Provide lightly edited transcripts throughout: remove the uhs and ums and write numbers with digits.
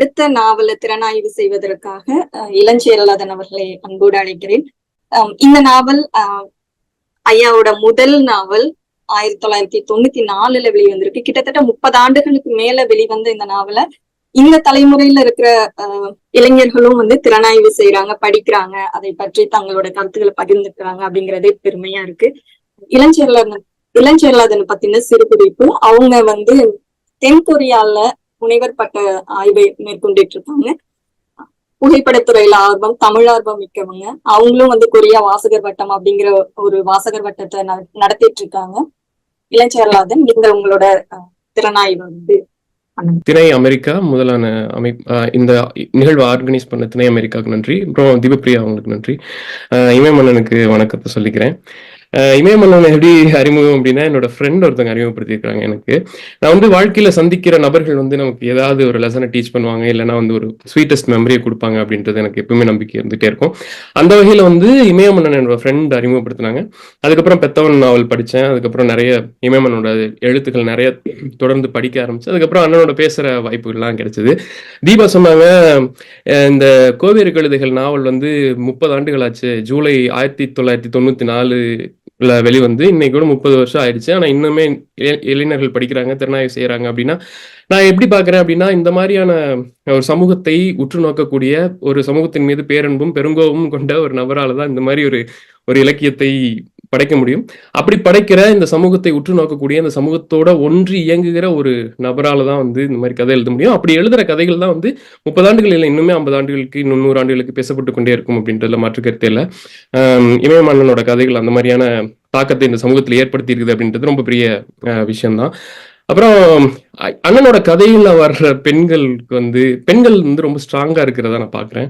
அடுத்த நாவலை திறனாய்வு செய்வதற்காக இளஞ்சேரலாதன் அவர்களை அன்போடு அழைக்கிறேன். இந்த நாவல் ஐயாவோட முதல் நாவல் 1994 வெளிவந்திருக்கு. கிட்டத்தட்ட 30 ஆண்டுகளுக்கு மேல வெளிவந்த இந்த நாவலை இந்த தலைமுறையில இருக்கிற இளைஞர்களும் திறனாய்வு செய்யறாங்க, படிக்கிறாங்க, அதை பற்றி தங்களோட கருத்துக்களை பகிர்ந்துக்கிறாங்க அப்படிங்கறதே பெருமையா இருக்கு. இளஞ்சேரலாதன் பத்தின சிறு குறிப்பு. அவங்க தென்கொரியால முனைவர் பட்ட ஆய்வை மேற்கொண்டுட்டு இருக்காங்க. புகைப்படத்துறையில ஆர்வம், தமிழ் ஆர்வம் மிக்கவங்க. அவங்களும் கொரியா வாசகர் வட்டம் அப்படிங்கிற ஒரு வாசகர் வட்டத்தை நடத்திட்டு இருக்காங்க. இளஞ்சேரலாதன், நீங்க உங்களோட திறனாய்வு திணை அமெரிக்கா முதலான இந்த நிகழ்வு ஆர்கனைஸ் பண்ண திணை அமெரிக்காவுக்கு நன்றி. அப்புறம் தீபப்பிரியா அவங்களுக்கு நன்றி. இமயமன்னனுக்கு வணக்கத்தை சொல்லிக்கிறேன். இமயமன்னன் எப்படி அறிமுகம் அப்படின்னா, என்னோட ஃப்ரெண்ட் ஒருத்தவங்க அறிமுகப்படுத்தியிருக்காங்க எனக்கு. நான் வாழ்க்கையில சந்திக்கிற நபர்கள் நமக்கு ஏதாவது ஒரு லெசனை டீச் பண்ணுவாங்க, இல்லைன்னா ஒரு ஸ்வீட்டஸ்ட் மெமரியை கொடுப்பாங்க அப்படின்றது எனக்கு எப்பவுமே நம்பிக்கை இருந்துகிட்டே இருக்கும். அந்த வகையில இமயமன்னன் என்னோட ஃப்ரெண்ட் அறிமுகப்படுத்தினாங்க. அதுக்கப்புறம் பெத்தவன் நாவல் படித்தேன். அதுக்கப்புறம் நிறைய இமயமன்னனோட எழுத்துக்கள் நிறைய தொடர்ந்து படிக்க ஆரம்பிச்சு. அதுக்கப்புறம் அண்ணனோட பேசுற வாய்ப்புகள்லாம் கிடைச்சது. தீபா சொன்னாங்க, இந்த கோவேறு கழுதைகள் நாவல் 30 ஆண்டுகள் ஆச்சு. ஜூலை 1994 வெளிவந்து இன்னைக்கு கூட 30 வருஷம் ஆயிடுச்சு. ஆனா இன்னுமே இளைஞர்கள் படிக்கிறாங்க, திறனாய்வு செய்யறாங்க. அப்படின்னா நான் எப்படி பாக்குறேன் அப்படின்னா, இந்த மாதிரியான ஒரு சமூகத்தை உற்று நோக்கக்கூடிய, ஒரு சமூகத்தின் மீது பேரன்பும் பெருங்கோபமும் கொண்ட ஒரு நபரால தான் இந்த மாதிரி ஒரு இலக்கியத்தை படைக்க முடியும். அப்படி படைக்கிற இந்த சமூகத்தை உற்று நோக்கக்கூடிய, இந்த சமூகத்தோட ஒன்றி இயங்குகிற ஒரு நபரால தான் இந்த மாதிரி கதை எழுத முடியும். அப்படி எழுதுற கதைகள் தான் 30 ஆண்டுகள் இல்லை, இன்னுமே 50 ஆண்டுகளுக்கு, இன்னும் 100 ஆண்டுகளுக்கு பேசப்பட்டு கொண்டே இருக்கும் அப்படின்றதுல மாற்று கருத்தே இல்லை. இமயமன்னனோட கதைகள் அந்த மாதிரியான தாக்கத்தை இந்த சமூகத்தில் ஏற்படுத்தி இருக்குது அப்படின்றது ரொம்ப பெரிய விஷயம்தான். அப்புறம் அண்ணனோட கதையில வர்ற பெண்களுக்கு பெண்கள் ரொம்ப ஸ்ட்ராங்கா இருக்கிறதா நான் பாக்குறேன்.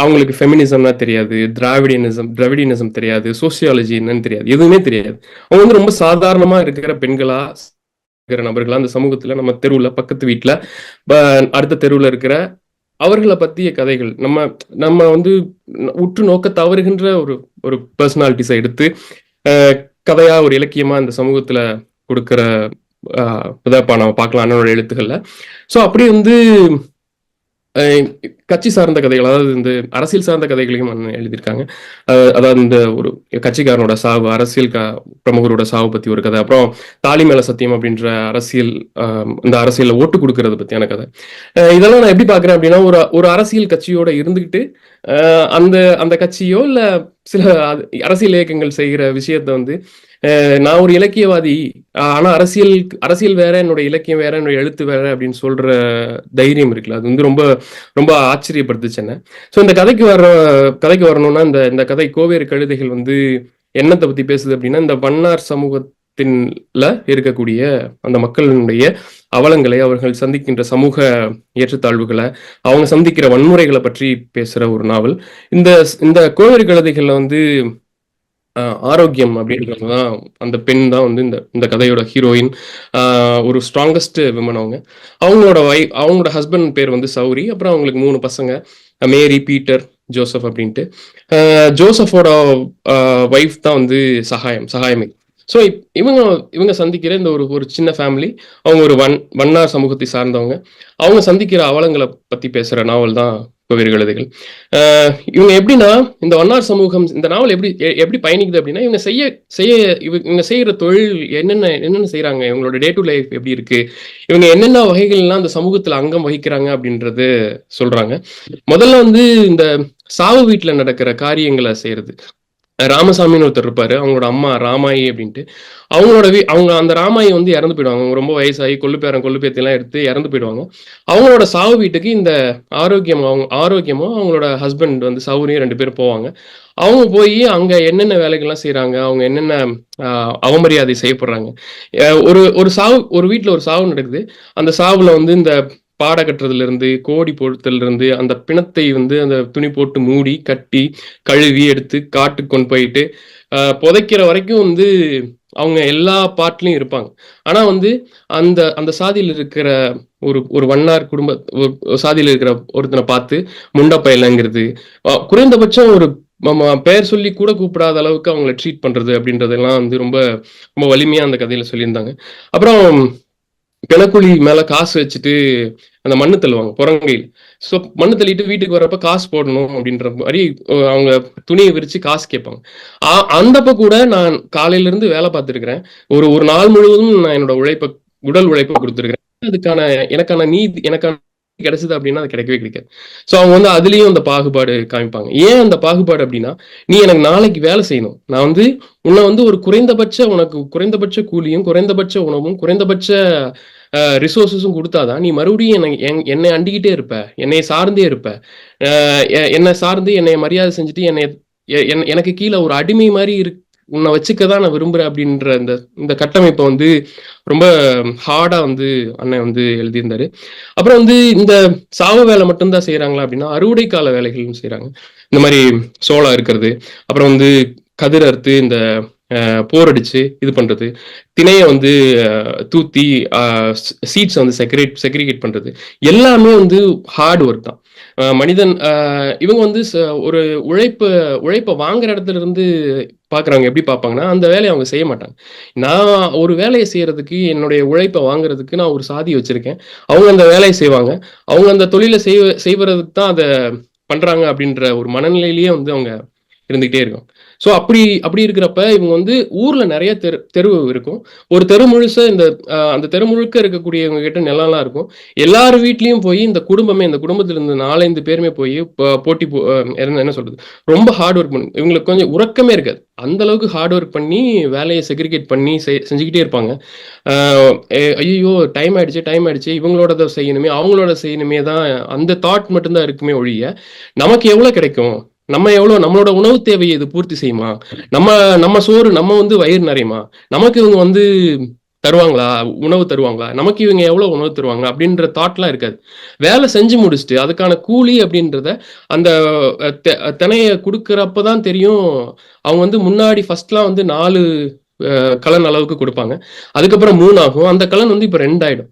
அவங்களுக்கு ஃபெமினிசம்னா தெரியாது, திராவிடியனிசம் தெரியாது, சோசியாலஜி என்னன்னு தெரியாது, எதுவுமே தெரியாது. அவங்க ரொம்ப சாதாரணமா இருக்கிற பெண்களா இருக்கிற நபர்களா அந்த சமூகத்துல, நம்ம தெருவுல, பக்கத்து வீட்டுல, அடுத்த தெருவுல இருக்கிற அவர்களை பத்திய கதைகள் நம்ம உற்று நோக்க தவறுகின்ற ஒரு பர்சனாலிட்டிஸை எடுத்து கதையா, ஒரு இலக்கியமா இந்த சமூகத்துல கொடுக்கிற நம்ம பார்க்கலாம் அண்ணனோட எழுத்துக்கள்ல. ஸோ அப்படி கட்சி சார்ந்த கதைகள், அதாவது இந்த அரசியல் சார்ந்த கதைகளையும் எழுதியிருக்காங்க. அதாவது ஒரு கட்சிக்காரனோட சாவு, அரசியல் பிரமுகரோட சாவு பத்தி ஒரு கதை. அப்புறம் தாலி மேல சத்தியம் அப்படின்ற இந்த அரசியல்ல ஓட்டு கொடுக்கறத பத்தியான கதை. இதெல்லாம் நான் எப்படி பாக்குறேன் அப்படின்னா, ஒரு அரசியல் கட்சியோட இருந்துகிட்டு அந்த கட்சியோ இல்ல சில அரசியல் இயக்கங்கள் செய்கிற விஷயத்த நான் ஒரு இலக்கியவாதி, ஆனா அரசியல் வேற, என்னோட இலக்கியம் வேற, என்னோட எழுத்து வேற அப்படின்னு சொல்ற தைரியம் இருக்குல்ல, அது ரொம்ப ரொம்ப ஆச்சரியப்படுத்துச்சு என்ன. ஸோ இந்த கதைக்கு வரணும்னா, இந்த கதை கோவேறு கழுதைகள் என்னத்தை பத்தி பேசுது அப்படின்னா, இந்த வண்ணார் சமூகத்தின்ல இருக்கக்கூடிய அந்த மக்களினுடைய அவலங்களை, அவர்கள் சந்திக்கின்ற சமூக ஏற்றத்தாழ்வுகளை, அவங்க சந்திக்கிற வன்முறைகளை பற்றி பேசுற ஒரு நாவல். இந்த கோவேறு கழுதைகள்ல ஆரோக்கியம் அப்படின்றதுதான் அந்த பெண் தான் இந்த கதையோட ஹீரோயின். ஒரு ஸ்ட்ராங்கஸ்ட் விமன். அவங்களோட ஹஸ்பண்ட் பேர் சௌரி. அப்புறம் அவங்களுக்கு 3 பசங்க, மேரி, பீட்டர், ஜோசப் அப்படின்ட்டு. ஜோசஃபோட ஒய்ஃப் தான் சகாயமை. ஸோ இவங்க சந்திக்கிற இந்த ஒரு சின்ன ஃபேமிலி, அவங்க ஒரு வண்ணார் சமூகத்தை சார்ந்தவங்க, அவங்க சந்திக்கிற அவலங்களை பத்தி பேசுற நாவல் தான் கோவேறு கழுதைகள். இவங்க எப்படின்னா, இந்த வண்ணார் சமூகம் இந்த நாவல் எப்படி பயணிக்குது அப்படின்னா, இவங்க செய்யற தொழில் என்னென்ன செய்யறாங்க, இவங்களோட டே டு லைஃப் எப்படி இருக்கு, இவங்க என்னென்ன வகைகள்லாம் அந்த சமூகத்துல அங்கம் வகிக்கிறாங்க அப்படின்றது சொல்றாங்க. முதல்ல இந்த சாவு வீட்டுல நடக்கிற காரியங்களை செய்யறது. ராமசாமின்னு ஒருத்தர் இருப்பாரு, அவங்களோட அம்மா ராமாயி அப்படின்ட்டு. அவங்க அந்த ராமாயி இறந்து போயிடுவாங்க. அவங்க ரொம்ப வயசாகி கொள்ளுப்பேத்தி எல்லாம் எடுத்து இறந்து போயிடுவாங்க. அவங்களோட சாவு வீட்டுக்கு இந்த ஆரோக்கியமும் அவங்களோட ஹஸ்பண்ட் சௌரியும் 2 பேரும் போவாங்க. அவங்க போய் அங்க என்னென்ன வேலைகள்லாம் செய்யறாங்க, அவங்க என்னென்ன அவமரியாதை செய்யப்படுறாங்க. ஒரு வீட்டுல ஒரு சாவு நடக்குது. அந்த சாவுல இந்த பாட கட்டுறதுல இருந்து, கோடி போடுறதுல இருந்து, அந்த பிணத்தை அந்த துணி போட்டு மூடி கட்டி கழுவி எடுத்து காட்டுக்கு கொண்டு போயிட்டு புதைக்கிற வரைக்கும் அவங்க எல்லா பாட்டிலையும் இருப்பாங்க. ஆனா அந்த சாதியில் இருக்கிற ஒரு வண்ணார் சாதியில் இருக்கிற ஒருத்தனை பார்த்து முண்டப்பயலங்கிறது, குறைந்தபட்சம் ஒரு பெயர் சொல்லி கூட கூப்பிடாத அளவுக்கு அவங்கள ட்ரீட் பண்றது அப்படின்றதெல்லாம் ரொம்ப ரொம்ப வலிமையா அந்த கதையில சொல்லியிருந்தாங்க. அப்புறம் பிணக்குழி மேல காசு வச்சுட்டு அந்த மண்ணு தள்ளுவாங்க புறங்கையில். ஸோ மண்ணு தள்ளிட்டு வீட்டுக்கு வரப்ப காசு போடணும் அப்படின்ற மாதிரி அவங்க துணியை விரிச்சு காசு கேட்பாங்க. அந்தப்ப கூட நான் காலையில இருந்து வேலை பார்த்துருக்கிறேன். ஒரு ஒரு நாள் முழுவதும் நான் என்னோட உடல் உழைப்பை கொடுத்துருக்கிறேன். அதுக்கான எனக்கான நீதி எனக்கான கிடைச்சது அப்படின்னா அது கிடைக்கவே கிடைக்காது. ஸோ அவங்க வந்து அதுலயும் அந்த பாகுபாடு காமிப்பாங்க. ஏன் அந்த பாகுபாடு அப்படின்னா, நீ எனக்கு நாளைக்கு வேலை செய்யணும், நான் வந்து உன்னை வந்து ஒரு உனக்கு குறைந்தபட்ச கூலியும் குறைந்தபட்ச உணவும் குறைந்தபட்ச ரிசோர்ஸஸும் கொடுத்தாதான் நீ மறுபடியும் என்னை அண்டிக்கிட்டே இருப்ப, என்னை சார்ந்தே இருப்ப, என்னை சார்ந்து என்னை மரியாதை செஞ்சுட்டு எனக்கு கீழே ஒரு அடிமை மாதிரி உன்னை வச்சுக்கதான் நான் விரும்புறேன் அப்படின்ற இந்த கட்டமைப்பை வந்து ரொம்ப ஹார்டா வந்து அண்ணன் வந்து எழுதியிருந்தாரு. அப்புறம் வந்து இந்த சாவு வேலை மட்டும்தான் செய்யறாங்களா அப்படின்னா, அறுவடை கால வேலைகளும் செய்யறாங்க. இந்த மாதிரி சோளம் இருக்கிறது, அப்புறம் வந்து கதிர் அறுத்து இந்த போர் அடிச்சு இது பண்றது, திணையை வந்து தூத்தி சீட்ஸ் வந்து செக்ரிகேட் பண்றது, எல்லாமே வந்து ஹார்ட் ஒர்க் தான். மனிதன் இவங்க வந்து ஒரு உழைப்பை வாங்குற இடத்துல இருந்து பாக்குறவங்க எப்படி பார்ப்பாங்கன்னா, அந்த வேலையை அவங்க செய்ய மாட்டாங்க. நான் ஒரு வேலையை செய்யறதுக்கு, என்னுடைய உழைப்பை வாங்குறதுக்கு நான் ஒரு சாதி வச்சிருக்கேன், அவங்க அந்த வேலையை செய்வாங்க, அவங்க அந்த தொழிலை செய்வதற்கு தான் அதை பண்றாங்க அப்படின்ற ஒரு மனநிலையிலேயே வந்து அவங்க இருந்துகிட்டே இருக்கும். ஸோ அப்படி இருக்கிறப்ப இவங்க வந்து ஊர்ல நிறைய தெரு இருக்கும். ஒரு தெரு முழுச அந்த தெரு முழுக்க இருக்கக்கூடியவங்க கிட்ட நிலம்லாம் இருக்கும். எல்லார் வீட்லயும் போய் இந்த குடும்பத்துல இருந்து 4-5 பேருமே போய் போட்டி என்ன சொல்றது, ரொம்ப ஹார்ட் ஒர்க் பண்ணு. இவங்களுக்கு கொஞ்சம் உறக்கமே இருக்காது. அந்த அளவுக்கு ஹார்ட் ஒர்க் பண்ணி வேலையை செக்ரிகேட் பண்ணி செஞ்சுக்கிட்டே இருப்பாங்க. ஐயோ டைம் ஆயிடுச்சு, இவங்களோட செய்யணுமே அவங்களோட செய்யணுமே தான் அந்த தாட் மட்டும்தான் இருக்குமே ஒழிய, நமக்கு எவ்வளவு கிடைக்கும், நம்மளோட உணவு தேவையை இது பூர்த்தி செய்யுமா, நம்ம சோறு நம்ம வந்து வயிறு நிறையுமா, நமக்கு இவங்க வந்து உணவு தருவாங்களா, நமக்கு இவங்க எவ்வளவு உணவு தருவாங்க அப்படின்ற தாட்லாம் இருக்காது. வேலை செஞ்சு முடிச்சுட்டு அதுக்கான கூலி அப்படின்றத அந்த திணைய கொடுக்கறப்பதான் தெரியும். அவங்க வந்து முன்னாடி ஃபர்ஸ்ட்லாம் வந்து 4 கலன் அளவுக்கு கொடுப்பாங்க, அதுக்கப்புறம் 3 ஆகும், அந்த கலன் வந்து இப்ப 2 ஆயிடும்.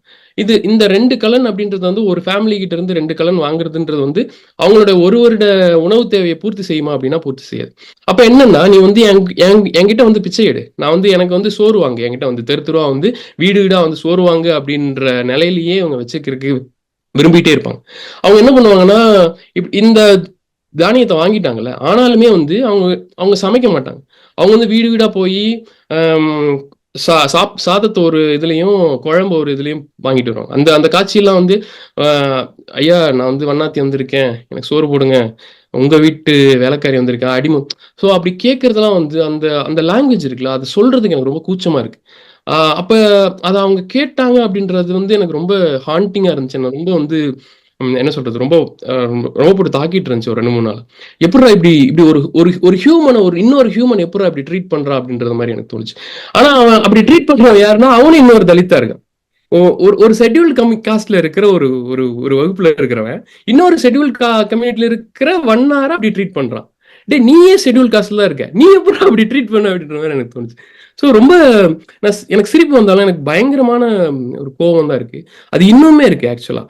இந்த 2 கலன் அப்படின்றது வந்து ஒரு ஃபேமிலி கிட்ட இருந்து 2 கலன் வாங்குறதுன்றது வந்து அவங்களோட ஒரு வருட உணவு தேவையை பூர்த்தி செய்யுமா அப்படின்னா பூர்த்தி செய்யாது. அப்ப என்னன்னா, நீ வந்து என்கிட்ட வந்து பிச்சை எடு, நான் வந்து எனக்கு வந்து சோறு வாங்க, என்கிட்ட வந்து தெருவா வந்து வீடா வந்து சோறு வாங்க அப்படின்ற நிலையிலேயே அவங்க வச்சுக்கிறதுக்கு விரும்பிட்டே இருப்பாங்க. அவங்க என்ன பண்ணுவாங்கன்னா, இந்த தானியத்தை வாங்கிட்டாங்கல்ல, ஆனாலுமே வந்து அவங்க சமைக்க மாட்டாங்க. அவங்க வந்து வீடா போய் சாதத்தை ஒரு இதுலயும் குழம்பு ஒரு இதுலயும் வாங்கிட்டு வருவாங்க. அந்த காட்சியெல்லாம் வந்து ஐயா நான் வந்து வண்ணாத்தி வந்திருக்கேன், எனக்கு சோறு போடுங்க, உங்க வீட்டு வேலைக்காரி வந்திருக்கேன் அடிமை. ஸோ அப்படி கேட்கறதெல்லாம் வந்து அந்த அந்த லாங்குவேஜ் இருக்குல்ல, அது சொல்றதுக்கு எனக்கு ரொம்ப கூச்சமா இருக்கு. அப்ப அதை அவங்க கேட்டாங்க அப்படின்றது வந்து எனக்கு ரொம்ப ஹாண்டிங்கா இருந்துச்சு. நான் ரொம்ப வந்து என்ன சொல்றது, ரொம்ப ரொம்ப போட்டு தாக்கிட்டு இருந்துச்சு ஒரு 2-3 நாள். எப்படா இப்படி ஒரு ஹியூமனை இன்னொரு ஹியூமன் எப்படா இப்படி ட்ரீட் பண்றா அப்படின்றது மாதிரி எனக்கு தோணுச்சு. ஆனா அவன் அப்படி ட்ரீட் பண்றவன் யாருன்னா, அவனும் இன்னொரு தலித்தா இருக்கான். ஒரு ஷெட்யூல்ட் காஸ்ட்ல இருக்கிற ஒரு ஒரு வகுப்புல இருக்கிறவன் இன்னொரு ஷெட்யூல்ட் கம்யூனிட்டில இருக்கிற வண்ணார அப்படி ட்ரீட் பண்றான். டே, நீயே ஷெட்யூல் காஸ்ட்ல தான் இருக்க, நீ எப்படி அப்படி ட்ரீட் பண்ண அப்படின்ற மாதிரி எனக்கு தோணுச்சு. ஸோ ரொம்ப எனக்கு சிரிப்பு வந்தாலும் எனக்கு பயங்கரமான ஒரு கோபம் தான் இருக்கு. அது இன்னுமே இருக்கு ஆக்சுவலா.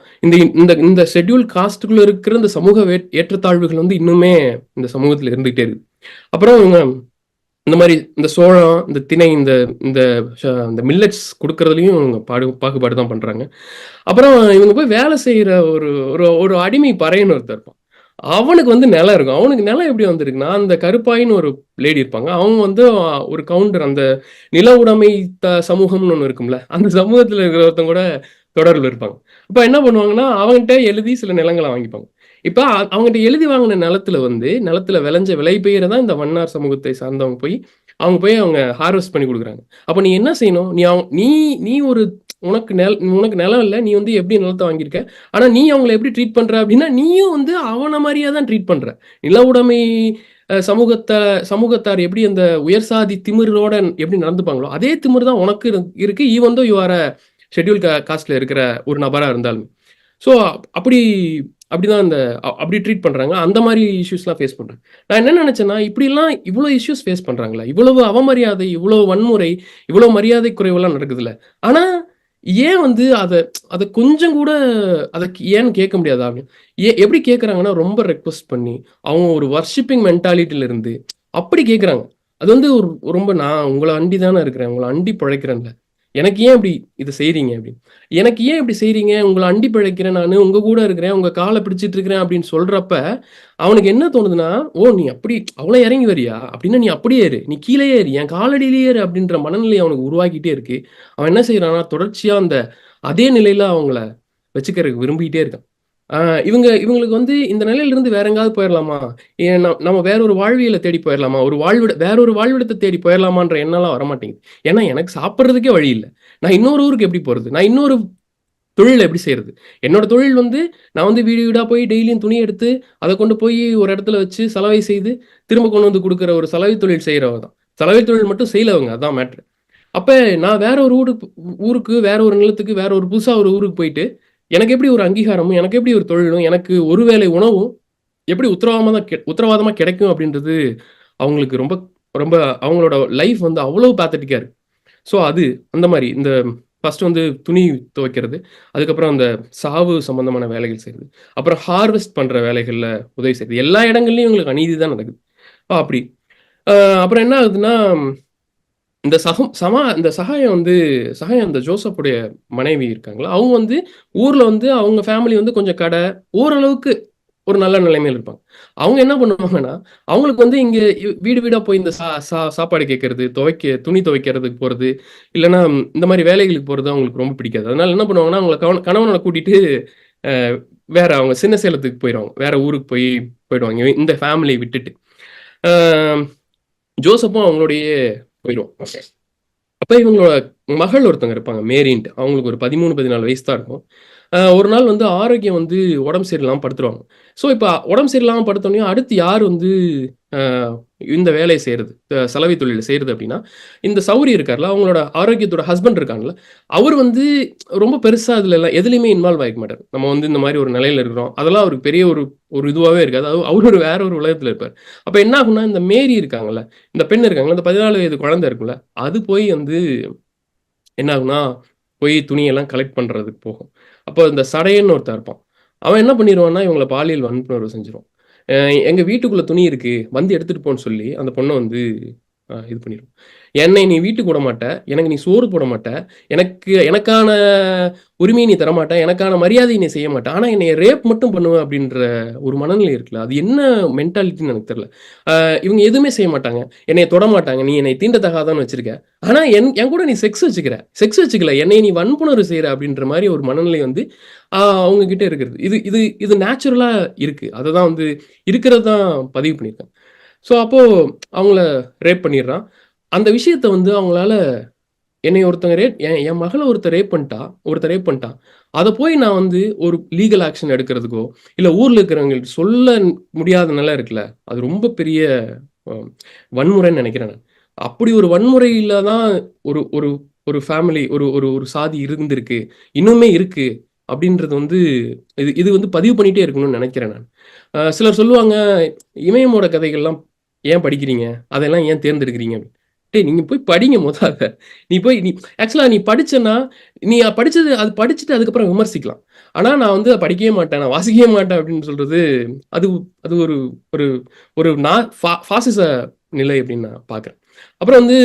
இந்த ஷெட்யூல் காஸ்டுக்குள்ள இருக்கிற இந்த சமூக ஏற்றத்தாழ்வுகள் வந்து இன்னுமே இந்த சமூகத்துல இருந்துகிட்டே இருக்கு. அப்புறம் இந்த மாதிரி இந்த சோளம், இந்த திணை, இந்த மில்லட்ஸ் கொடுக்கறதுலயும் பாகுபாடு தான் பண்றாங்க. அப்புறம் இவங்க போய் வேலை செய்யற ஒரு அடிமை பறையன்னு ஒருத்தர் இருப்பான். அவனுக்கு வந்து நிலம் இருக்கும். அவனுக்கு நிலம் எப்படி வந்திருக்குன்னா, அந்த கருப்பாயின்னு ஒரு லேடி இருப்பாங்க, அவங்க வந்து ஒரு கவுண்டர், அந்த நில உடைமை சமூகம்னு ஒண்ணு இருக்கும்ல, அந்த சமூகத்துல இருக்கிற ஒருத்தவங்க கூட தொடர்புல இருப்பாங்க. அப்ப என்ன பண்ணுவாங்கன்னா, அவங்ககிட்ட எழுதி சில நிலங்களை வாங்கிப்பாங்க. இப்ப அவங்ககிட்ட எழுதி வாங்கின நிலத்துல விளைஞ்ச விலை பெயரை இந்த வண்ணார் சமூகத்தை சார்ந்தவங்க அவங்க ஹார்வெஸ்ட் பண்ணி கொடுக்குறாங்க. அப்ப நீ என்ன செய்யணும், நீ ஒரு உனக்கு நிலம் இல்லை, நீ வந்து எப்படி நிலத்தை வாங்கியிருக்க, ஆனா நீ அவங்களை எப்படி ட்ரீட் பண்ற அப்படின்னா, நீயும் வந்து அவனை மாதிரியா தான் ட்ரீட் பண்ற. நில உடைமை சமூகத்தார் எப்படி அந்த உயர் சாதி திமிரோட எப்படி நடந்துப்பாங்களோ அதே திமிர் தான் உனக்கு இருக்கு. Even though you are schedule காஸ்ட்ல இருக்கிற ஒரு நபரா இருந்தாலும். ஸோ அப்படிதான் அப்படி ட்ரீட் பண்றாங்க. அந்த மாதிரி இஷ்யூஸ்லாம் ஃபேஸ் பண்றாங்க. நான் என்ன நினைச்சேன்னா, இப்படிலாம் இவ்வளவு இஷ்யூஸ் ஃபேஸ் பண்றாங்களா, இவ்வளவு அவமரியாதை, இவ்வளவு வன்முறை, இவ்வளவு மரியாதை குறைவெல்லாம் நடக்குதுல்ல, ஆனா ஏன் வந்து அதை கொஞ்சம் கூட ஏன்னு கேட்க முடியாதா அப்படின்னு எப்படி கேட்கறாங்கன்னா, ரொம்ப ரெக்வஸ்ட் பண்ணி அவங்க ஒரு வர்ஷிப்பிங் மென்டாலிட்டியில இருந்து அப்படி கேட்கறாங்க. அது வந்து ரொம்ப நான் உங்களை அண்டி தானே இருக்கிறேன், உங்களை அண்டி பிழைக்கிறேன்ல, எனக்கு ஏன் இப்படி இது செய்றீங்க அப்படின்னு. எனக்கு ஏன் இப்படி செய்றீங்க, உங்களை அண்டி பிழைக்கிறேன், நான் உங்க கூட இருக்கிறேன், உங்க காலை பிடிச்சிட்டு இருக்கிறேன் அப்படின்னு சொல்றப்ப அவனுக்கு என்ன தோணுதுன்னா, ஓ நீ அப்படி அவ்வளோ இறங்கி வரியா, அப்படின்னா நீ அப்படியே ஏறு, நீ கீழே ஏறு, என் காலடியிலேயே ஏறு அப்படின்ற மனநிலை அவனுக்கு உருவாக்கிட்டே இருக்கு. அவன் என்ன செய்யறான்னா தொடர்ச்சியா அந்த அதே நிலையில அவங்கள வச்சுக்கிறதுக்கு விரும்பிக்கிட்டே இருக்கான். இவங்களுக்கு வந்து இந்த நிலையில இருந்து வேற எங்காவது போயிடலாமா, நம்ம வேற ஒரு வாழ்வியலை தேடி போயிடலாமா, வேற ஒரு வாழ்விடத்தை தேடி போயிடலாமான்ற எண்ணம்லாம் வரமாட்டேங்குது. ஏன்னா எனக்கு சாப்பிட்றதுக்கே வழி இல்லை, நான் இன்னொரு ஊருக்கு எப்படி போறது, நான் இன்னொரு தொழில் எப்படி செய்யறது. என்னோட தொழில் வந்து நான் வந்து வீடு வீடா போய் டெய்லியும் துணி எடுத்து அதை கொண்டு போய் ஒரு இடத்துல வச்சு சலவை செய்து திரும்ப கொண்டு வந்து கொடுக்குற ஒரு சலவை தொழில் செய்யறவங்க தான். சலவை தொழில் மட்டும் செய்யலவங்க, அதான் மேட்ரு. அப்ப நான் வேற ஒரு ஊருக்கு வேற ஒரு நிலத்துக்கு வேற ஒரு புதுசா ஒரு ஊருக்கு போயிட்டு எனக்கு எப்படி ஒரு அங்கீகாரமும் எனக்கு எப்படி ஒரு தொழிலும் எனக்கு ஒருவேளை உணவும் எப்படி உத்தரவாதமா கிடைக்கும் அப்படின்றது அவங்களுக்கு ரொம்ப ரொம்ப அவங்களோட லைஃப் வந்து அவ்வளவு பேத்தட்டிக்கா இருக்கு. ஸோ அது அந்த மாதிரி இந்த ஃபர்ஸ்ட் வந்து துணி துவைக்கிறது, அதுக்கப்புறம் அந்த சாவு சம்பந்தமான வேலைகள் செய்யுது, அப்புறம் ஹார்வெஸ்ட் பண்ற வேலைகள்ல உதவி செய்யுது. எல்லா இடங்கள்லயும் இவங்களுக்கு அநீதி தான் நடக்குது. அப்படி அப்புறம் என்ன ஆகுதுன்னா, இந்த சகாயம் வந்து அந்த ஜோசப்புடைய மனைவி இருக்காங்களா, அவங்க வந்து ஊர்ல வந்து அவங்க ஃபேமிலி வந்து கொஞ்சம் கடை ஓரளவுக்கு ஒரு நல்ல நிலைமையில இருப்பாங்க. அவங்க என்ன பண்ணுவாங்கன்னா, அவங்களுக்கு வந்து இங்க வீடு வீடா போய் இந்த சாப்பாடு கேட்கறது, துணி துவைக்கிறதுக்கு போறது, இல்லைன்னா இந்த மாதிரி வேலைகளுக்கு போறது அவங்களுக்கு ரொம்ப பிடிக்காது. அதனால என்ன பண்ணுவாங்கன்னா, அவங்கள கணவனை கூட்டிட்டு வேற அவங்க சின்ன சேலத்துக்கு போயிடுவாங்க, வேற ஊருக்கு போயிடுவாங்க இந்த ஃபேமிலியை விட்டுட்டு. ஜோசப்பும் அவங்களோடயே போயிடுவோம். அப்ப இவங்களோட மகள் ஒருத்தவங்க இருப்பாங்க, மேரின்ட்டு. அவங்களுக்கு ஒரு 13, 14 வயசு தான் இருக்கும். ஒரு நாள் வந்து ஆரோக்கியம் வந்து உடம்பு சரியில்லாம படுத்துருவாங்க. ஸோ இப்ப உடம்பு சரியில்லாம படுத்தோடனே அடுத்து யார் வந்து இந்த வேலையை செய்யறது, சலவை தொழிலை செய்யறது அப்படின்னா, இந்த சௌரி இருக்கார்ல, அவங்களோட ஆரோக்கியத்தோட ஹஸ்பண்ட் இருக்காங்கல்ல, அவர் வந்து ரொம்ப பெருசா அதுல எல்லாம் எதுலையுமே இன்வால்வ் ஆகிக்க மாட்டார். நம்ம வந்து இந்த மாதிரி ஒரு நிலையில இருக்கிறோம், அதெல்லாம் அவருக்கு பெரிய ஒரு ஒரு இதுவாகவே இருக்காது. அவர் ஒரு வேற ஒரு உலகத்துல இருப்பார். அப்ப என்ன ஆகும்னா, இந்த மேரி இருக்காங்கல்ல, இந்த பெண் இருக்காங்கல்ல, இந்த 14 வயது குழந்தை இருக்குல்ல, அது போய் வந்து என்ன ஆகுனா, போய் துணியெல்லாம் கலெக்ட் பண்றதுக்கு போகும். அப்போ இந்த சடையன்னு ஒருத்தன் இருப்பான். அவன் என்ன பண்ணிருவான்னா, இவங்கள பாலியல் வன்புணர்வு செஞ்சிருவான். எங்க வீட்டுக்குள்ள துணி இருக்கு, வந்து எடுத்துட்டு போன்னு சொல்லி அந்த பொண்ணை வந்து இது பண்ணிடும். என்னை நீ வீட்டுக்கு விட மாட்ட, எனக்கு நீ சோறு போட மாட்ட, எனக்கான உரிமையை நீ தரமாட்ட, எனக்கான மரியாதையை நீ செய்ய மாட்ட, ஆனா என்னை ரேப் மட்டும் பண்ணுவேன் அப்படின்ற ஒரு மனநிலை இருக்குல்ல, அது என்ன மென்டாலிட்டின்னு எனக்கு தெரியல. இவங்க எதுவுமே செய்ய மாட்டாங்க, என்னை தொட மாட்டாங்க, நீ என்னை தீண்டத்தகாதான்னு வச்சிருக்க, ஆனா என் கூட நீ செக்ஸ் வச்சுக்கல, என்னை நீ வன்புணர்வு செய்யற அப்படின்ற மாதிரி ஒரு மனநிலை வந்து அவங்க கிட்ட இருக்கிறது. இது இது இது நேச்சுரலா இருக்கு, அதை தான் வந்து இருக்கிறது தான் பதிவு பண்ணியிருக்கேன். ஸோ அப்போ அவங்கள ரேப் பண்ணிடுறான். அந்த விஷயத்த வந்து அவங்களால என்னை ஒருத்தங்க என் மகளை ஒருத்தர் ரேப் பண்ணிட்டான், அதை போய் நான் வந்து ஒரு லீகல் ஆக்ஷன் எடுக்கிறதுக்கோ இல்லை ஊர்ல இருக்கிறவங்களுக்கு சொல்ல முடியாத நிலை இருக்குல்ல, அது ரொம்ப பெரிய வன்முறைன்னு நினைக்கிறேன் நான். அப்படி ஒரு வன்முறையில தான் ஒரு ஒரு ஒரு ஃபேமிலி ஒரு ஒரு ஒரு சாதி இருந்திருக்கு, இன்னுமே இருக்கு அப்படின்றது வந்து இது இது வந்து பதிவு பண்ணிட்டே இருக்கணும்னு நினைக்கிறேன் நான். சிலர் சொல்லுவாங்க, இமயமோட கதைகள்லாம் ஏன் படிக்கிறீங்க, அதெல்லாம் ஏன் தேர்ந்தெடுக்கிறீங்க அப்படின்னு. டேய் நீங்க போய் படிங்க முதல்ல. நீ ஆக்சுவலா நீ படிச்சேன்னா, நீ படிச்சது அது படிச்சுட்டு அதுக்கப்புறம் விமர்சிக்கலாம். ஆனா நான் வந்து படிக்கவே மாட்டேன், நான் வாசிக்கவே மாட்டேன் அப்படின்னு சொல்றது அது அது ஒரு ஒரு ஒரு ஃபாசிச நிலை அப்படின்னு நான் பார்க்குறேன். அப்புறம் வந்து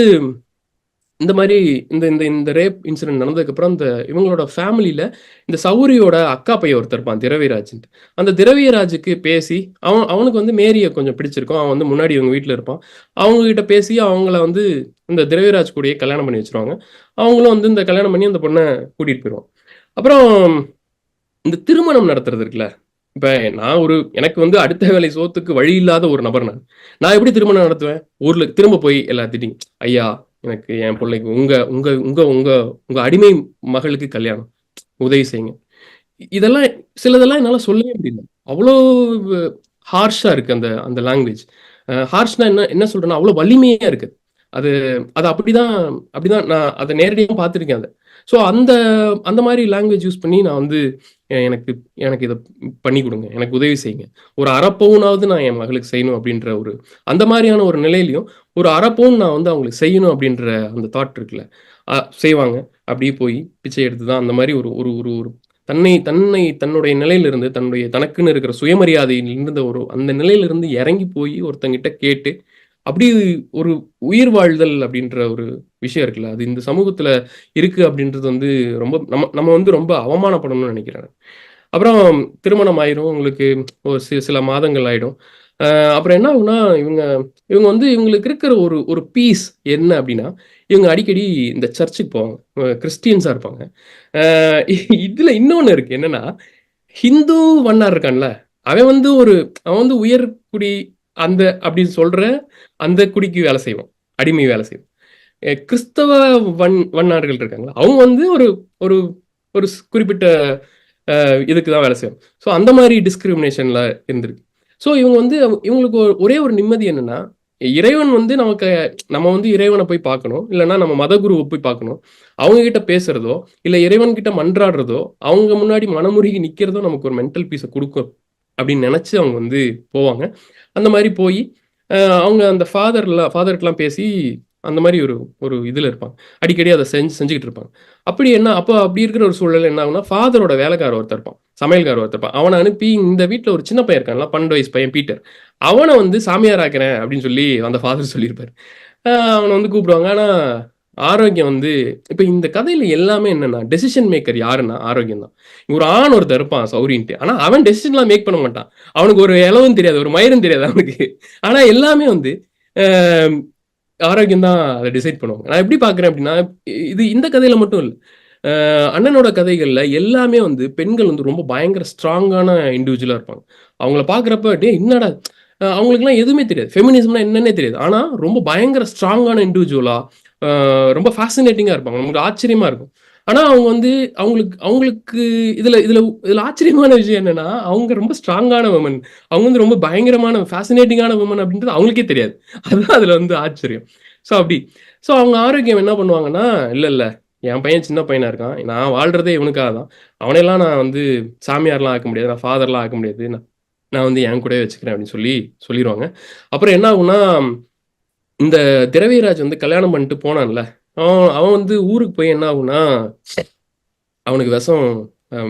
இந்த மாதிரி இந்த இந்த இந்த ரேப் இன்சிடென்ட் நடந்ததுக்கப்புறம் இவங்களோட ஃபேமிலியில் இந்த சௌரியோட அக்கா பையன் ஒருத்தர் இருப்பான், திரவியராஜ்ன்ட்டு. அந்த திரவியராஜுக்கு பேசி அவனுக்கு வந்து மேரியை கொஞ்சம் பிடிச்சிருக்கும், அவன் வந்து முன்னாடி இவங்க வீட்டில் இருப்பான். அவங்ககிட்ட பேசி அவங்கள வந்து இந்த திரவியராஜ் கூடயே கல்யாணம் பண்ணி வச்சிருவாங்க. அவங்களும் வந்து இந்த கல்யாணம் பண்ணி அந்த பொண்ணை கூட்டிகிட்டு போயிடுவான். அப்புறம் இந்த திருமணம் நடத்துறது இருக்குல்ல, இப்போ எனக்கு வந்து அடுத்த வேலை சோத்துக்கு வழி இல்லாத ஒரு நபர் நான் எப்படி திருமணம் நடத்துவேன்? ஊர்ல திரும்ப போய் எல்லாத்திட்டையும், ஐயா எனக்கு என் பிள்ளைக்கு உங்க உங்க உங்க உங்க உங்க அடிமை மகளுக்கு கல்யாணம் உதவி செய்யுங்க. இதெல்லாம் சிலதெல்லாம் என்னால சொல்லவே முடியல, அவ்வளோ ஹார்ஷா இருக்கு அந்த அந்த லாங்குவேஜ். ஹார்ஷ்னா என்ன என்ன சொல்றேன்னா, அவ்வளோ வலிமையா இருக்கு. அது அது அப்படிதான் நான் அதை நேரடியாக பார்த்துருக்கேன் அதை. ஸோ அந்த அந்த மாதிரி லாங்குவேஜ் யூஸ் பண்ணி நான் வந்து எனக்கு எனக்கு இதை பண்ணி கொடுங்க, எனக்கு உதவி செய்யுங்க, ஒரு அரைப்பவுனாவது நான் என் மகளுக்கு செய்யணும் அப்படின்ற ஒரு அந்த மாதிரியான ஒரு நிலையிலையும் ஒரு அரைப்பவுன் நான் வந்து அவங்களுக்கு செய்யணும் அப்படின்ற அந்த தாட் இருக்குல்ல, செய்வாங்க. அப்படியே போய் பிச்சை எடுத்து தான் அந்த மாதிரி ஒரு ஒரு ஒரு ஒரு தன்னுடைய நிலையிலிருந்து தன்னுடைய தனக்குன்னு இருக்கிற சுயமரியாதையில் இருந்த ஒரு அந்த நிலையிலிருந்து இறங்கி போய் ஒருத்தங்கிட்ட கேட்டு அப்படி ஒரு உயிர் வாழ்தல் அப்படின்ற ஒரு விஷயம் இருக்குல்ல, அது இந்த சமூகத்துல இருக்கு அப்படின்றது வந்து ரொம்ப நம்ம நம்ம வந்து ரொம்ப அவமானப்படணும்னு நினைக்கிறேன். அப்புறம் திருமணம் ஆயிரும். உங்களுக்கு ஒரு சில மாதங்கள் ஆயிடும். அப்புறம் என்ன ஆகும்னா, இவங்க இவங்க வந்து இவங்களுக்கு இருக்கிற ஒரு ஒரு பீஸ் என்ன அப்படின்னா, இவங்க அடிக்கடி இந்த சர்ச்சுக்கு போவாங்க. கிறிஸ்டியன்ஸா இருப்பாங்க. அ இதுல இன்னொன்னு இருக்கு. என்னன்னா, ஹிந்து வண்ணார் இருக்கான்ல, அவன் வந்து அவன் வந்து உயர் குடி அந்த அப்படின்னு சொல்ற அந்த குடிக்கு வேலை செய்வான். அடிமை வேலை செய்வான். கிறிஸ்தவ வண்ணார்கள் இருக்காங்களா, அவங்க வந்து ஒரு ஒரு ஒரு குறிப்பிட்ட இதுக்கு தான் வேலை செய்யும். ஸோ அந்த மாதிரி டிஸ்கிரிமினேஷன்ல இருந்திருக்கு. ஸோ இவங்க வந்து இவங்களுக்கு ஒரே ஒரு நிம்மதி என்னன்னா, இறைவன் வந்து நமக்கு நம்ம வந்து இறைவனை போய் பார்க்கணும். இல்லைன்னா நம்ம மத குருவை போய் பார்க்கணும். அவங்க கிட்ட பேசுறதோ, இல்ல இறைவன் கிட்ட மன்றாடுறதோ, அவங்க முன்னாடி மனமுருகி நிக்கிறதோ நமக்கு ஒரு மென்டல் பீஸை கொடுக்கும் அப்படின்னு நினைச்சு அவங்க வந்து போவாங்க. அந்த மாதிரி போய் அவங்க அந்த ஃபாதர்கிட்டலாம் பேசி அந்த மாதிரி ஒரு ஒரு இதுல இருப்பாங்க. அடிக்கடி அதை செஞ்சுக்கிட்டு இருப்பாங்க. அப்படி இருக்கிற ஒரு சூழல் என்ன ஆகும்னா, ஃபாதரோட வேலைக்காரர் ஒருத்தர் இருப்பான். சமையல்காரர் ஒருத்தர் இருப்பான். அவனை அனுப்பி இந்த வீட்ல ஒரு சின்ன பையன் இருக்கான்ல, 12 வயசு பையன் பீட்டர். அவனை வந்து சாமியார் ஆக்குறேன் அப்படின்னு சொல்லி அந்த ஃபாதர் சொல்லியிருப்பாரு. அவனை வந்து கூப்பிடுவாங்க. ஆனா ஆரோக்கியம் வந்து இப்ப இந்த கதையில எல்லாமே என்னன்னா, டெசிஷன் மேக்கர் யாருன்னா ஆரோக்கியம் தான். ஒரு ஆண் ஒருத்தன் இருப்பான் சௌரின்ட்டு. ஆனா அவன் டெசிஷன்லாம் மேக் பண்ண மாட்டான். அவனுக்கு ஒரு எளவும் தெரியாது, ஒரு மயிரும் தெரியாது அவனுக்கு. ஆனா எல்லாமே வந்து அஹ், ஆரோக்கியம் தான் அதை டிசைட் பண்ணுவாங்க. நான் எப்படி பார்க்குறேன் அப்படின்னா, இது இந்த கதையில மட்டும் இல்ல. அண்ணனோட கதைகள்ல எல்லாமே வந்து பெண்கள் வந்து ரொம்ப பயங்கர ஸ்ட்ராங்கான இண்டிவிஜுவலா இருப்பாங்க. அவங்கள பார்க்குறப்ப, டேய் என்னடா அவங்களுக்குலாம் எதுவுமே தெரியாது. ஃபெமினிசம்னா என்னன்னே தெரியாது. ஆனா ரொம்ப பயங்கர ஸ்ட்ராங்கான இண்டிவிஜுவலா ரொம்ப ஃபேசினேட்டிங்கா இருப்பாங்க. நமக்கு ஆச்சரியமா இருக்கும். ஆனா அவங்க வந்து அவங்களுக்கு அவங்களுக்கு இதுல இதுல இதுல ஆச்சரியமான விஷயம் என்னன்னா, அவங்க ரொம்ப ஸ்ட்ராங்கான வுமன். அவங்க வந்து ரொம்ப பயங்கரமான ஃபேசினேட்டிங்கான வுமன் அப்படின்றது அவங்களுக்கே தெரியாது. அதுதான் அதுல வந்து ஆச்சரியம். ஸோ அப்படி. ஸோ அவங்க ஆரோக்கியம் என்ன பண்ணுவாங்கன்னா, இல்ல இல்ல என் பையன் சின்ன பையனா இருக்கான். நான் வாழ்றதே இவனுக்காக தான். அவனையெல்லாம் நான் வந்து சாமியார்லாம் ஆக்க முடியாது. நான் ஃபாதர்லாம் ஆக்க முடியாது. நான் நான் வந்து என் கூடவே வச்சுக்கிறேன் அப்படின்னு சொல்லிருவாங்க. அப்புறம் என்ன ஆகும்னா, இந்த திரவியராஜ் வந்து கல்யாணம் பண்ணிட்டு போனான்ல, அவன் அவன் வந்து ஊருக்கு போய் என்ன ஆகும்னா, அவனுக்கு விஷம்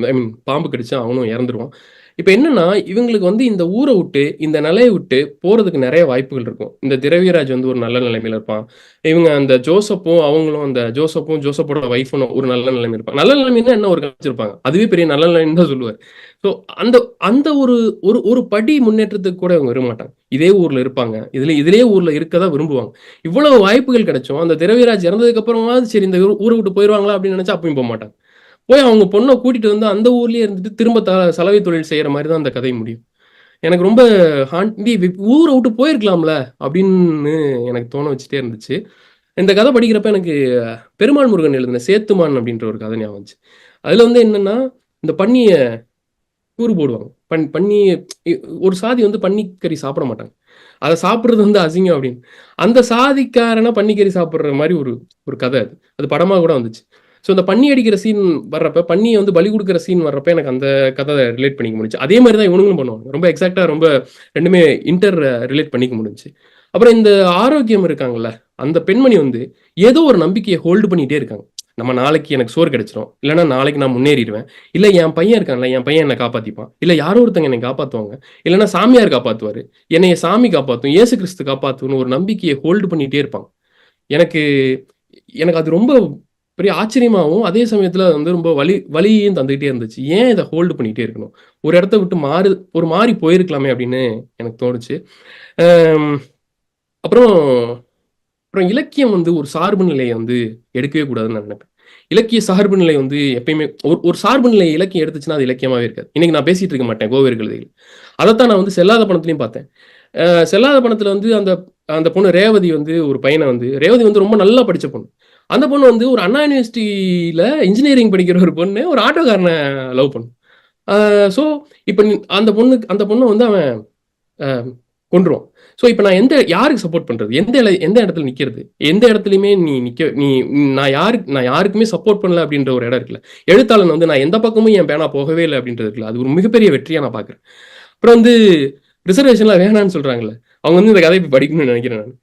ஐ மீன் பாம்பு கடிச்சு அவனும் இறந்துருவான். இப்ப என்னன்னா, இவங்களுக்கு வந்து இந்த ஊர விட்டு, இந்த நிலைய விட்டு போறதுக்கு நெறைய வாய்ப்புகள் இருக்கும். இந்த திரவியராஜ் வந்து ஒரு நல்ல நிலைமையில இருப்பான். இவங்க அந்த ஜோசப்பும் அவங்களும் அந்த ஜோசப்போட ஒய்ஃபும் ஒரு நல்ல நிலைமையில இருப்பாங்க. நல்ல நிலைமைன்னா என்ன ஒரு காமிச்சிருப்பாங்க. அதுவே பெரிய நல்ல நிலைமைன்னு தான் சொல்லுவாரு. ஸோ அந்த அந்த ஒரு ஒரு ஒரு படி முன்னேற்றத்துக்கு கூட இவங்க வரமாட்டாங்க. இதே ஊர்ல இருப்பாங்க. இதிலேயே ஊர்ல இருக்க தான் விரும்புவாங்க. இவ்வளவு வாய்ப்புகள் கிடைச்சும், அந்த திரவியராஜ் இறந்ததுக்கு அப்புறமாவது சரி இந்த ஊர விட்டு போயிருவாங்களா அப்படின்னு நினைச்சா அப்பயும் போமாட்டாங்க. போய் அவங்க பொண்ண கூட்டிட்டு வந்து அந்த ஊர்லயே இருந்துட்டு திரும்ப சலவை தொழில் செய்யற மாதிரி தான் அந்த கதை முடியும். எனக்கு ரொம்ப ஊர விட்டு போயிருக்கலாம்ல அப்படின்னு எனக்கு தோண வச்சுட்டே இருந்துச்சு. இந்த கதை படிக்கிறப்ப எனக்கு பெருமாள் முருகன் எழுதின சேத்துமான் அப்படின்ற ஒரு கதை ஞாபகம் வந்துச்சு. அதுல வந்து என்னன்னா, இந்த பன்னிய கூறு போடுவாங்க. பன்னி ஒரு சாதி வந்து பன்னிக்கறி சாப்பிட மாட்டாங்க. அத சாப்பிடுறது வந்து அசிங்கம் அப்படின்னு. அந்த சாதிக்காரனா பன்னிக்கறி சாப்பிடுற மாரி ஒரு ஒரு கதை அது. அது படமா கூட வந்துச்சு. ஸோ இந்த பன்னி அடிக்கிற சீன் வர்றப்ப, பன்னிய வந்து பலி குடுக்குற சீன் வர்றப்ப எனக்கு அந்த கதை ரிலேட் பண்ணிக்க முடிஞ்சுச்சு. அதே மாரி தான் இவனுங்களும் பண்ணுவாங்க. ரொம்ப எக்ஸாக்ட்டா ரொம்ப 2மே ரிலேட் பண்ணிக்க முடிஞ்சுச்சு. அப்புறம் இந்த ஆரோக்கியம் இருக்காங்கல்ல, அந்த பெண்மணி வந்து ஏதோ ஒரு நம்பிக்கைய ஹோல்டு பண்ணிட்டே இருக்காங்க. நம்ம நாளைக்கு எனக்கு சோறு கிடைச்சிரும். இல்லன்னா நாளைக்கு நான் முன்னேறிருவேன். இல்ல என் பையன் இருக்கான்ல, என் பையன் என்ன காப்பாத்திப்பான். இல்ல யாரோ ஒருத்தங்க என்னை காப்பாத்துவாங்க. இல்லன்னா சாமியார் காப்பாத்துவாரு. என்னைய சாமி காப்பாத்தும். இயேசு கிறிஸ்து காப்பாத்தும்னு ஒரு நம்பிக்கைய ஹோல்டு பண்ணிட்டே இருப்பாங்க. எனக்கு எனக்கு அது ரொம்ப பெரிய ஆச்சரியமாவும், அதே சமயத்துல அது வந்து ரொம்ப வலியையும் தந்துகிட்டே இருந்துச்சு. ஏன் இத ஹோல்டு பண்ணிட்டே இருக்கணும்? ஒரு இடத்த விட்டு ஒரு மாறி போயிருக்கலாமே அப்படின்னு எனக்கு தோணுச்சு. அம் அப்புறம் அப்புறம் இலக்கியம் வந்து ஒரு சார்பு நிலைய வந்து எடுக்கவே கூடாதுன்னு நான் நினைப்பேன். இலக்கிய சார்பு நிலை வந்து எப்பயுமே ஒரு ஒரு சார்பு நிலை இலக்கியம் எடுத்துச்சுன்னா, அது இலக்கியமாவே இருக்காது. இன்னைக்கு நான் பேசிட்டு இருக்க மாட்டேன் கோவேறு கழுதைகள். அதத்தான் நான் வந்து செல்லாத பணத்திலயும் பார்த்தேன். செல்லாத பணத்துல வந்து அந்த அந்த பொண்ணு ரேவதி வந்து ஒரு பையன வந்து ரேவதி வந்து ரொம்ப நல்லா படிச்ச பொண்ணு. அந்த பொண்ணு வந்து ஒரு அண்ணா யூனிவர்சிட்டியில இன்ஜினியரிங் படிக்கிற ஒரு பொண்ணு, ஒரு ஆட்டோக்காரன லவ் பண்ணும். அ சோ இப்ப அந்த பொண்ண வந்து அவன் அ கொன்றுவான். சோ இப்ப நான் யாருக்கு சப்போர்ட் பண்றது? எந்த இடத்துல நிக்கிறது? எந்த இடத்துலயுமே நீ நிக்க நீ நான் யாருக்குமே சப்போர்ட் பண்ணல அப்படின்ற ஒரு இடம் இருக்குல்ல. எழுத்தாளன் வந்து நான் எந்த பக்கமும் என் பேனா போகவே இல்ல அப்படின்றது இருக்குல்ல. அது ஒரு மிகப்பெரிய வெற்றியா நான் பார்க்குறேன். அப்புறம் வந்து ரிசர்வேஷன்லாம் வேணான்னு சொல்றாங்கல்ல. அவங்க வந்து இந்த கதைய படிக்கணும்னு நினைக்கிறேன் நானு.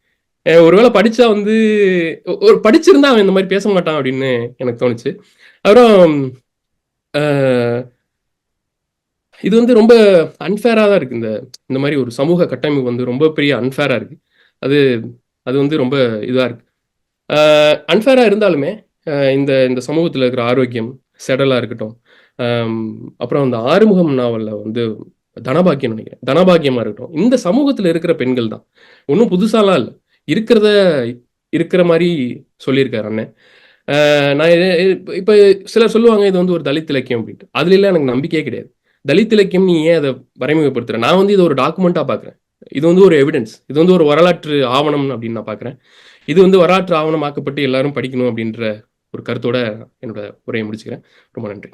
ஒருவேள படிச்சா வந்து ஒரு படிச்சிருந்தா அவன் இந்த மாரி பேச மாட்டான் அப்படின்னு எனக்கு தோணுச்சு. அப்புறம் அ இது வந்து ரொம்ப அன்ஃபேரா தான் இருக்கு. இந்த இந்த மாரி ஒரு சமூக கட்டமைப்பு வந்து ரொம்ப பெரிய அன்ஃபேரா இருக்கு. அது அது வந்து ரொம்ப இதா இருக்கு. அன்ஃபேரா இருந்தாலுமே இந்த இந்த சமூகத்துல இருக்கிற ஆரோக்கியம், செடலா இருக்கட்டும். அம் அப்புறம் அந்த ஆறுமுகம் நாவல்ல வந்து தனபாக்கியம் நினைக்கிறேன். தனபாக்கியமா இருக்கட்டும். இந்த சமூகத்துல இருக்கிற பெண்கள் தான். ஒண்ணும் புதுசாலாம் இல்ல. இருக்கிறத இருக்கிற மாரி சொல்லியிருக்காரு அண்ணன். நான் இப்ப சிலர் சொல்லுவாங்க இது வந்து ஒரு தலித் இலக்கியம் அப்படின்ட்டு. அதுலலாம் எனக்கு நம்பிக்கையே கிடையாது. தலித் இலக்கியம் நீ ஏன் அத வரைமுகப்படுத்துற? நான் வந்து இத ஒரு டாக்குமெண்ட்டா பார்க்குறேன். இது வந்து ஒரு எவிடன்ஸ். இது வந்து ஒரு வரலாற்று ஆவணம் அப்படின்னு நான் பார்க்குறேன். இது வந்து வரலாற்று ஆவணமாக்கப்பட்டு எல்லாரும் படிக்கணும் அப்படின்ற ஒரு கருத்தோட என்னோட உரையை முடிச்சுக்கிறேன். ரொம்ப நன்றி.